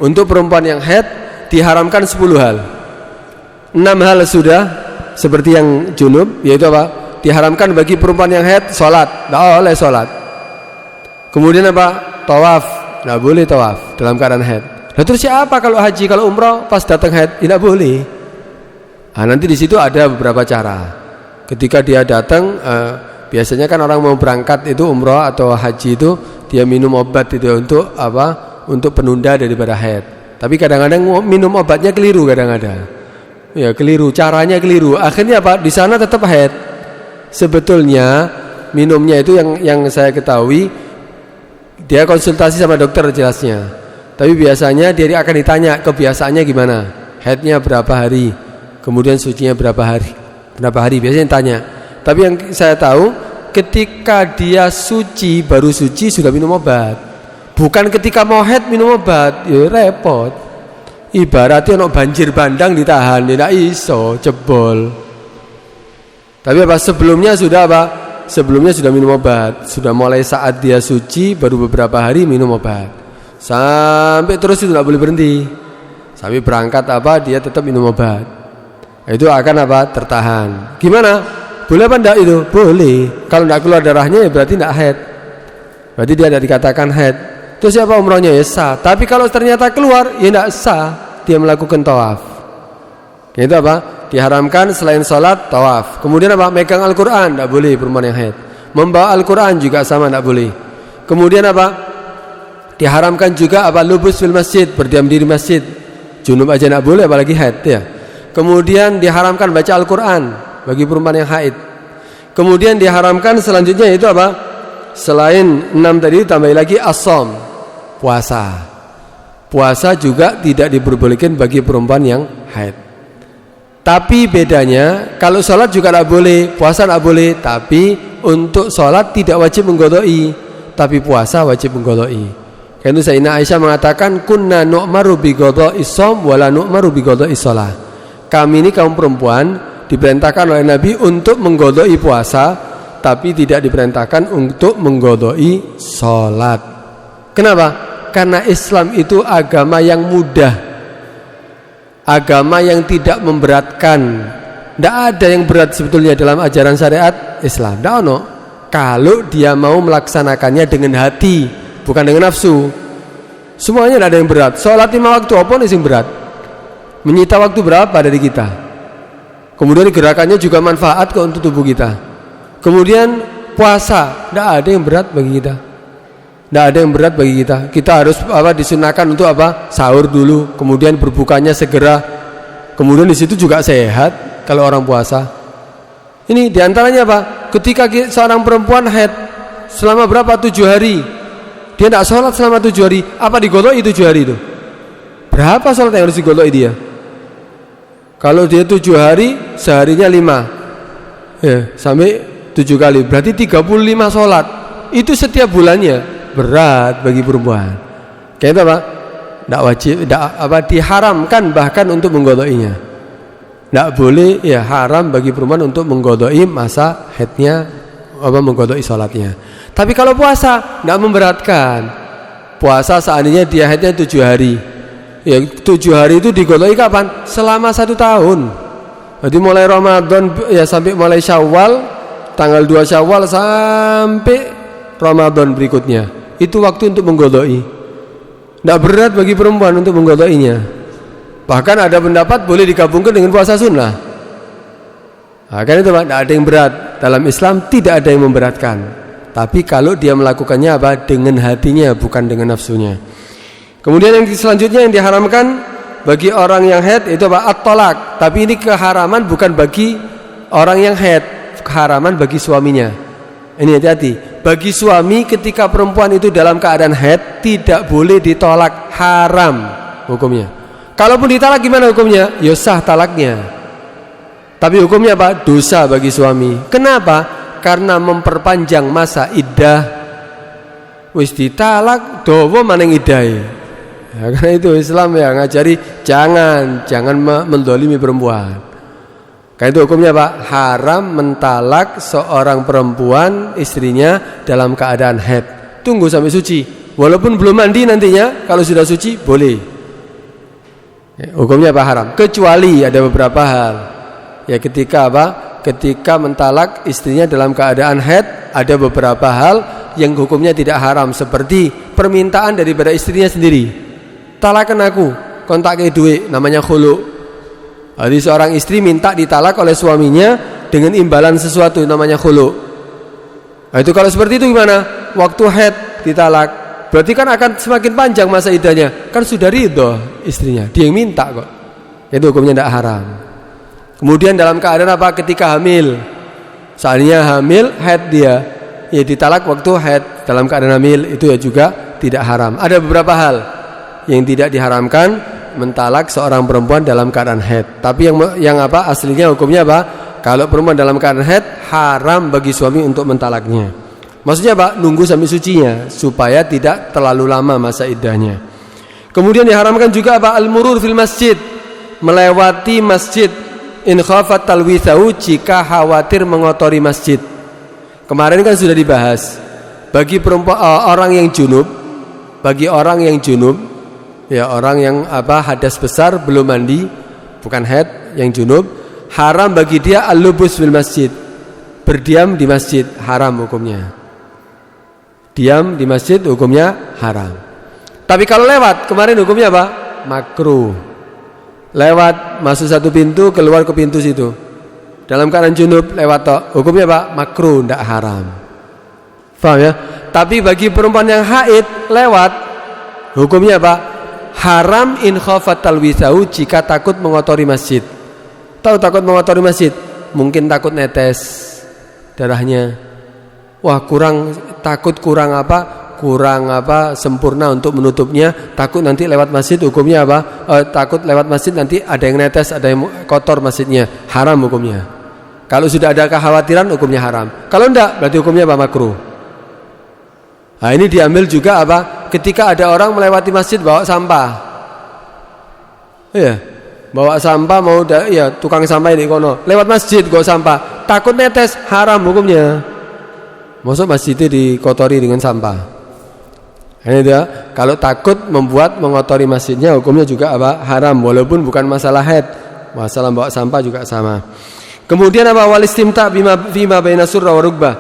Untuk perempuan yang haid diharamkan 10 hal. 6 hal sudah seperti yang junub, yaitu apa? Diharamkan bagi perempuan yang haid sholat, tidak boleh sholat. Kemudian apa? Tawaf, tidak boleh tawaf dalam keadaan haid. Nah, terus siapa kalau haji, kalau umroh pas datang haid? Tidak boleh. Nah, nanti di situ ada beberapa cara. Ketika dia datang, biasanya kan orang mau berangkat itu umroh atau haji itu dia minum obat itu untuk apa? Untuk penunda daripada haid. Tapi kadang-kadang minum obatnya keliru kadang-kadang. Ya keliru, caranya keliru. Akhirnya apa? Di sana tetap haid. Sebetulnya minumnya itu yang saya ketahui, dia konsultasi sama dokter jelasnya. Tapi biasanya dia akan ditanya kebiasaannya gimana, haidnya berapa hari, kemudian sucinya berapa hari, biasanya tanya. Tapi yang saya tahu, ketika dia suci, baru suci sudah minum obat. Bukan ketika mau haid minum obat, ya repot. Ibaratnya ono banjir bandang ditahan, tidak iso jebol. Tapi apa sebelumnya sudah apa? Sebelumnya sudah minum obat. Sudah mulai saat dia suci baru beberapa hari minum obat. Sampai terus itu tidak boleh berhenti. Sampai berangkat apa dia tetap minum obat. Itu akan apa? Tertahan. Gimana? Boleh apa enggak itu? Boleh. Kalau enggak keluar darahnya ya berarti enggak haid. Berarti dia tidak dikatakan haid. Terus siapa umrohnya ya sah. Tapi kalau ternyata keluar ya enggak sah. Dia melakukan tawaf. Itu apa? Diharamkan selain sholat, tawaf. Kemudian apa? Megang Al-Quran, tidak boleh perempuan yang haid. Membawa Al-Quran juga sama, tidak boleh. Kemudian apa? Diharamkan juga apa? Lubus fil masjid, berdiam diri masjid. Junub aja tidak boleh, apalagi haid ya. Kemudian diharamkan baca Al-Quran bagi perempuan yang haid. Kemudian diharamkan selanjutnya itu apa? Selain 6 tadi tambah lagi as-shaum, puasa. Puasa juga tidak diperbolehkan bagi perempuan yang haid. Tapi bedanya, kalau sholat juga tidak boleh, puasa tidak boleh. Tapi untuk sholat tidak wajib menggodoi, tapi puasa wajib menggodoi. Karena Sayyidah Aisyah mengatakan, kunna nu'maru bi godoi shaum wala nu'maru bi godoi sholat. Kami ini kaum perempuan diperintahkan oleh Nabi untuk menggodoi puasa, tapi tidak diperintahkan untuk menggodoi sholat. Kenapa? Karena Islam itu agama yang mudah, agama yang tidak memberatkan. Tidak ada yang berat sebetulnya dalam ajaran syariat Islam. Tidak ada. Kalau dia mau melaksanakannya dengan hati, bukan dengan nafsu. Semuanya tidak ada yang berat. Sholat 5 waktu apa nih yang berat? Menyita waktu berapa dari kita? Kemudian gerakannya juga manfaat untuk tubuh kita. Kemudian puasa, tidak ada yang berat bagi kita. Tidak ada yang berat bagi kita. Kita harus apa? Disunahkan untuk apa? Sahur dulu, kemudian berbukanya segera. Kemudian di situ juga sehat kalau orang puasa. Ini diantaranya apa? Ketika seorang perempuan haid selama berapa? 7 hari. Dia tidak sholat selama 7 hari. Apa digoloi 7 hari itu? Berapa sholat yang harus digoloi dia? Kalau dia 7 hari, seharinya 5 ya, sampai 7 kali. Berarti 35 sholat. Itu setiap bulannya. Berat bagi perempuan. Kayak itu apa? Tidak wajib, tidak apa, diharamkan bahkan untuk menggodoinya. Tidak boleh, ya haram bagi perempuan untuk menggodoi masa haidnya, apa menggodoi sholatnya. Tapi kalau puasa tidak memberatkan. Puasa seandainya dia haidnya 7 hari. Ya 7 hari itu digodoi kapan? Selama 1 tahun. Jadi mulai Ramadan ya sampai mulai Syawal, tanggal 2 Syawal sampai Ramadan berikutnya. Itu waktu untuk menggodoi. Tidak berat bagi perempuan untuk menggodoinya. Bahkan ada pendapat boleh digabungkan dengan puasa sunnah. Nah, kan itu Pak, tidak ada yang berat. Dalam Islam tidak ada yang memberatkan. Tapi kalau dia melakukannya apa? Dengan hatinya, bukan dengan nafsunya. Kemudian yang selanjutnya yang diharamkan bagi orang yang haid itu apa? At-tolak. Tapi ini keharaman bukan bagi orang yang haid, keharaman bagi suaminya. Ini hati-hati. Bagi suami ketika perempuan itu dalam keadaan haid tidak boleh ditolak, haram hukumnya. Kalaupun ditalak gimana hukumnya? Ya sah talaknya. Tapi hukumnya apa? Dosa bagi suami. Kenapa? Karena memperpanjang masa iddah. Wis ditalak dawa maning iddahe. Ya, karena itu Islam ya ngajari jangan mendolimi perempuan. Karena itu hukumnya Pak, haram mentalak seorang perempuan istrinya dalam keadaan haid. Tunggu sampai suci. Walaupun belum mandi nantinya, kalau sudah suci boleh. Hukumnya apa? Haram. Kecuali ada beberapa hal. Ya ketika apa? Ketika mentalak istrinya dalam keadaan haid, ada beberapa hal yang hukumnya tidak haram, seperti permintaan daripada istrinya sendiri. Talakan aku, kontak ke duit, namanya khulu. Jadi seorang istri minta ditalak oleh suaminya dengan imbalan sesuatu, namanya khulu. Nah, itu kalau seperti itu gimana? Waktu haid ditalak, berarti kan akan semakin panjang masa iddahnya. Kan sudah ridho istrinya, dia yang minta kok. Itu hukumnya tidak haram. Kemudian dalam keadaan apa? Ketika hamil, seandainya hamil, haid dia, ya ditalak waktu haid dalam keadaan hamil, itu ya juga tidak haram. Ada beberapa hal yang tidak diharamkan mentalak seorang perempuan dalam keadaan haid. Tapi yang apa? Aslinya hukumnya apa? Kalau perempuan dalam keadaan haid, haram bagi suami untuk mentalaknya. Maksudnya apa? Nunggu sampai sucinya supaya tidak terlalu lama masa iddahnya. Kemudian diharamkan juga apa? Al-murur fil masjid, melewati masjid. In khafat talwithahu, jika khawatir mengotori masjid. Kemarin kan sudah dibahas. Bagi perempuan orang yang junub, ya orang yang apa hadas besar belum mandi, bukan haid, yang junub, haram bagi dia al-lubus fil masjid. Berdiam di masjid haram hukumnya. Diam di masjid hukumnya haram. Tapi kalau lewat, kemarin hukumnya apa? Makruh. Lewat, masuk satu pintu, keluar ke pintu situ. Dalam keadaan junub lewat tok, hukumnya apa? Makruh, tidak haram. Paham ya? Tapi bagi perempuan yang haid lewat, hukumnya apa? Haram in khafat talwithahu, jika takut mengotori masjid. Tahu takut mengotori masjid? Mungkin takut netes darahnya. Wah, takut kurang sempurna untuk menutupnya, takut nanti lewat masjid hukumnya apa? Takut lewat masjid nanti ada yang netes, ada yang kotor masjidnya, haram hukumnya. Kalau sudah ada kekhawatiran hukumnya haram. Kalau enggak berarti hukumnya apa? Makruh. Nah, ini diambil juga apa? Ketika ada orang melewati masjid bawa sampah. Iya. Bawa sampah tukang sampah ini kono, lewat masjid bawa sampah, takut netes, haram hukumnya. Masuk masjid itu dikotori dengan sampah. Ini dia, kalau takut membuat mengotori masjidnya hukumnya juga apa? Haram, walaupun bukan masalah haid, masalah bawa sampah juga sama. Kemudian apa? Wal istimta bima baina surra wa rukbah,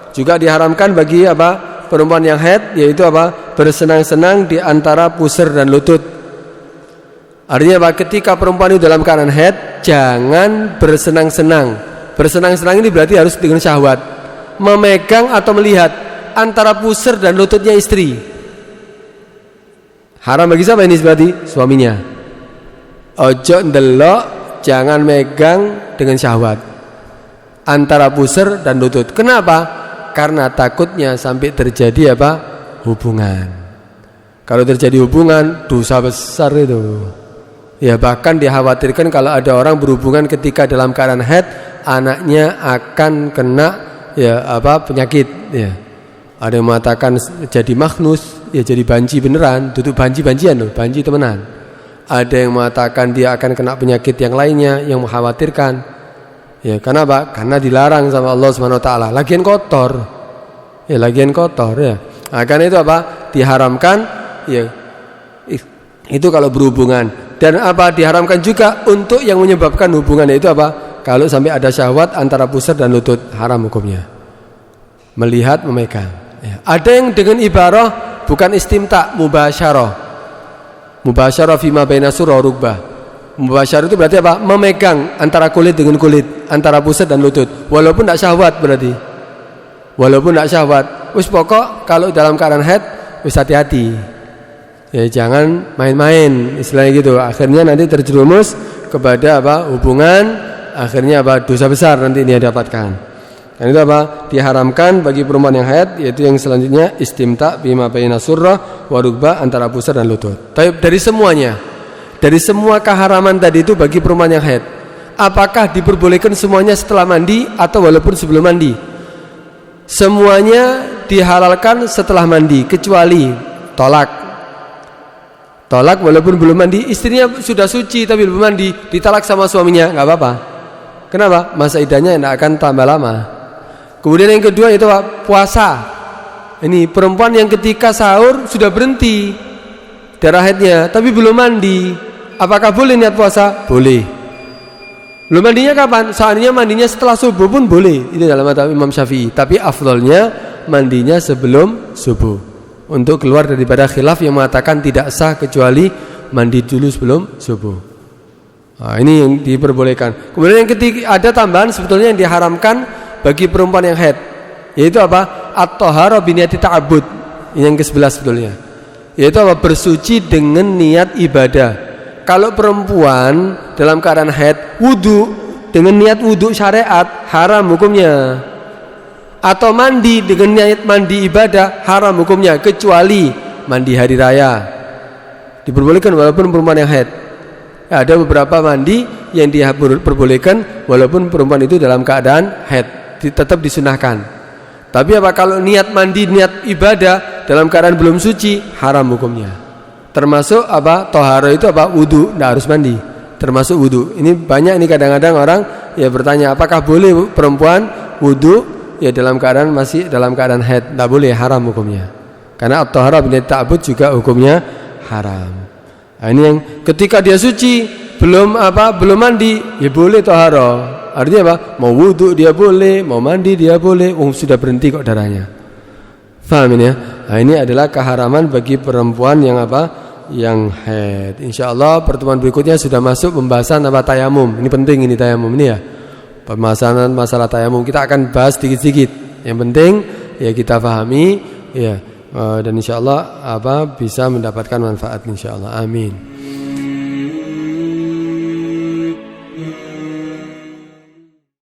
juga diharamkan bagi apa? Perempuan yang haid, yaitu apa? Bersenang-senang di antara pusar dan lutut. Artinya apa? Ketika perempuan itu dalam keadaan haid, jangan bersenang-senang. Bersenang-senang ini berarti harus dengan syahwat, memegang atau melihat antara pusar dan lututnya istri. Haram bagi siapa ini? Berarti suaminya. Ojo ndelok, jangan megang dengan syahwat antara pusar dan lutut. Kenapa? Karena takutnya sampai terjadi apa? Hubungan. Kalau terjadi hubungan, dosa besar itu. Ya, bahkan dikhawatirkan kalau ada orang berhubungan ketika dalam keadaan haid, anaknya akan kena penyakit ya. Ada yang mengatakan jadi maknus, ya jadi banci beneran, duduk banci-bancian loh, banci temenan. Ada yang mengatakan dia akan kena penyakit yang lainnya yang mengkhawatirkan. Ya, kenapa? Karena dilarang sama Allah Subhanahu wa taala. Lagian kotor. Ya, lagian kotor ya. Nah, karena itu apa? Diharamkan ya. Itu kalau berhubungan. Dan apa? Diharamkan juga untuk yang menyebabkan hubungan, itu apa? Kalau sampai ada syahwat antara pusar dan lutut, haram hukumnya. Melihat, memegang. Ya. Ada yang dengan ibarah bukan istimta, mubasyarah. Mubasyarah fima baina surra rukbah. Mubasyarah itu berarti apa? Memegang antara kulit dengan kulit, antara pusat dan lutut. Walaupun tidak syahwat berarti. Walaupun tidak syahwat. Wis pokok kalau dalam keadaan haid wis hati-hati. Ya, jangan main-main istilahnya gitu. Akhirnya nanti terjerumus kepada apa? Hubungan, akhirnya apa? Dosa besar nanti dia dapatkan. Dan itu apa? Diharamkan bagi perempuan yang haid, yaitu yang selanjutnya istimta bima baina surra wa rukbah, antara pusar dan lutut. Tapi dari semuanya, dari semua keharaman tadi itu bagi perempuan yang haid, apakah diperbolehkan semuanya setelah mandi atau walaupun sebelum mandi? Semuanya dihalalkan setelah mandi, kecuali tolak. Tolak walaupun belum mandi, istrinya sudah suci tapi belum mandi, ditalak sama suaminya, nggak apa-apa. Kenapa? Masa iddahnya tidak akan tambah lama. Kemudian yang kedua itu puasa. Ini perempuan yang ketika sahur sudah berhenti darah haidnya tapi belum mandi, apakah boleh niat puasa? Boleh. Belum mandinya kapan? Seandainya mandinya setelah subuh pun boleh. Itu dalam mazhab Imam Syafi'i. Tapi afdolnya mandinya sebelum subuh. Untuk keluar daripada khilaf yang mengatakan tidak sah kecuali mandi dulu sebelum subuh. Nah, ini yang diperbolehkan. Kemudian yang ketiga, ada tambahan sebetulnya yang diharamkan bagi perempuan yang haid. Yaitu apa? At-thahara bi niyati ta'abbud. Ini yang ke-11 sebetulnya. Yaitu apa? Bersuci dengan niat ibadah. Kalau perempuan dalam keadaan haid wudu dengan niat wudu syariat, haram hukumnya. Atau mandi dengan niat mandi ibadah, haram hukumnya, kecuali mandi hari raya. Diperbolehkan walaupun perempuan yang haid. Ada beberapa mandi yang diperbolehkan walaupun perempuan itu dalam keadaan haid, tetap disunahkan. Tapi apa kalau niat mandi, niat ibadah dalam keadaan belum suci, haram hukumnya. Termasuk apa? Toharo itu apa? Wudu, tidak harus mandi. Termasuk wudu. Ini banyak ini kadang-kadang orang ya bertanya, apakah boleh perempuan wudu ya dalam keadaan masih dalam keadaan haid? Tidak boleh, haram hukumnya. Karena at-tahara bin ta'abbud juga hukumnya haram. Nah, ini yang ketika dia suci belum mandi ya boleh toharo. Artinya apa? Mau wudu dia boleh, mau mandi dia boleh. Sudah berhenti kok darahnya. Faham ini ya? Nah, ini adalah keharaman bagi perempuan yang apa? Yang haid. Insyaallah pertemuan berikutnya sudah masuk pembahasan apa? Tayamum. Ini penting ini tayamum ini ya. Pembahasan masalah tayamum kita akan bahas sedikit-sedikit. Yang penting ya kita pahami ya, dan insyaallah bisa mendapatkan manfaat insyaallah. Amin.